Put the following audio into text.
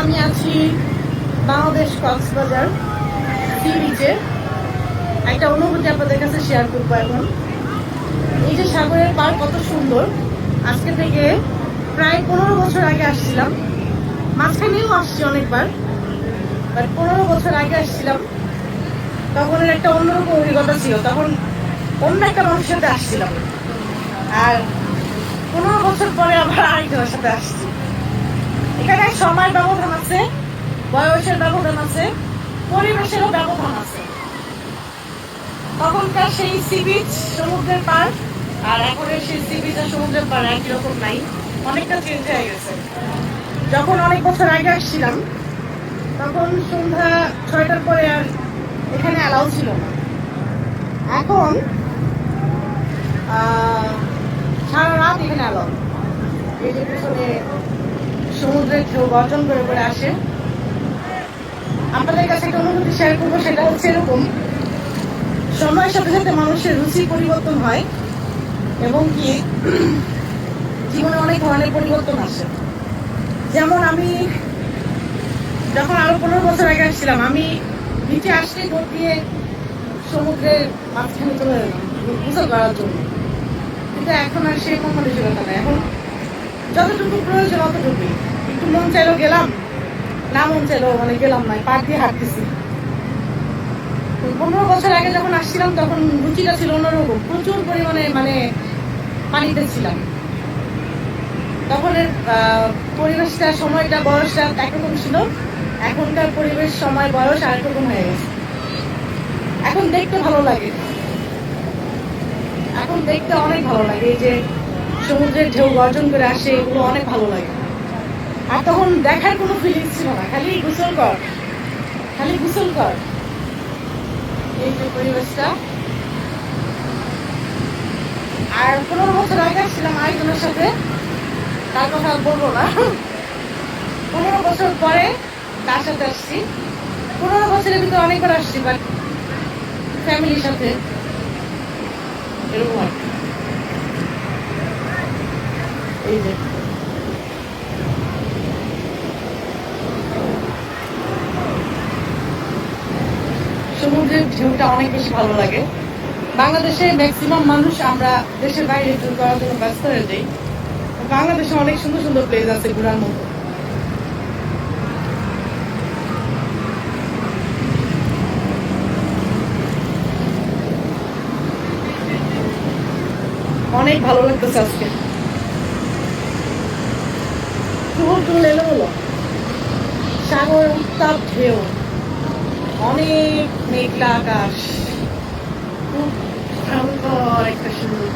আমি আছি বাংলাদেশ কক্সবাজার সি বিচে। একটা অনুভূতি আপনাদের কাছে শেয়ার করবো এখন। এই যে সাগরের পার কত সুন্দর। আজকে থেকে প্রায় 15 বছর আগে আসছিলাম, মাঝখানেও আসছি অনেকবার, বাট 15 বছর আগে আসছিলাম। তখন একটা অন্যরকম অভিজ্ঞতা ছিল, তখন অন্য একটা মানুষের সাথে আসছিলাম। আর 15 বছর পরে আবার আরেকজনের সাথে আসছি। এখানে সময়ের ব্যবধান আছে, বয়সের ব্যবধান আছে, পরিবেশেরও ব্যবধান আছে। তখনকার সেই সি বিচ সমুদ্রের পার আর এখনের সেই সি বিচ আর সমুদ্রের পার একই রকম নাই, অনেকটা চেঞ্জ হয়ে গেছে। যখন অনেক বছর আগে আসছিলাম তখন সন্ধ্যা 6টার পরে আর এখানে অ্যালাউ ছিল না। এখন সারা রাত এখানে অ্যালাউ। এই যে পিছনে সমুদ্রের ঢেউ গর্জন করে করে আসে। আপনাদের কাছে একটা অনুভূতি শেয়ার করবো, সেটা হচ্ছে এরকম: সময়ের সাথে সাথে মানুষের রুচি পরিবর্তন হয় এবং কি জীবনে অনেক ধরনের পরিবর্তন আসে। যেমন আমি যখন আরো 15 বছর আগে আসছিলাম, আমি নিচে আসলে দৌড় দিয়ে সমুদ্রের মাঝখানে চলে যেতাম গোসল করার জন্য। কিন্তু এখন আর সেই কোনো মানসিকতা নেই। এখন যতটুকু প্রয়োজন অতটুকুই। একটু মন চাইলো গেলাম, না মন চাইলো মানে গেলাম না, পাড় দিয়ে হাঁটতেছি। 15 বছর আগে যখন আসছিলাম তখন রুচিটা ছিল অন্যরকম, প্রচুর পরিমাণে মানে পানিতে ছিলাম। তখন পরিবেশটা, সময়টা, বয়সটা একরকম ছিল। এখনকার পরিবেশ, সময়, বয়স আরেক রকম হয়ে গেছে। এখন দেখতে ভালো লাগে, এখন দেখতে অনেক ভালো লাগে। এই যে সমুদ্রের ঢেউ গর্জন করে আসে, এগুলো অনেক ভালো লাগে। আর তখন দেখার কোনো ফিলিংস ছিল না, খালি গোসল কর, খালি গোসল কর। এই যে পরিবেশটা। আর 15 বছর আগে আসছিলাম আরেকজনের সাথে, তার কথা বলবো না। 15 বছর পরে তার সাথে আসছি। 15 বছরের ভিতরে অনেকবার আসছি, বাট ফ্যামিলির সাথে এরকম আর কি। এই যে সমুদ্রের ঢেউটা অনেক বেশি ভালো লাগে। বাংলাদেশে ম্যাক্সিমাম মানুষ আমরা দেশের বাইরে ট্যুর করার জন্য ব্যস্ত হয়ে যাই। বাংলাদেশে অনেক সুন্দর সুন্দর প্লেস আছে ঘোরার মতো। অনেক ভালো লাগতেছে আজকে। তুল এলো হলো সাগর, উত্তাপ ঢেউ, অনেক মেঘলা আকাশ, খুব সুন্দর একটা সুন্দর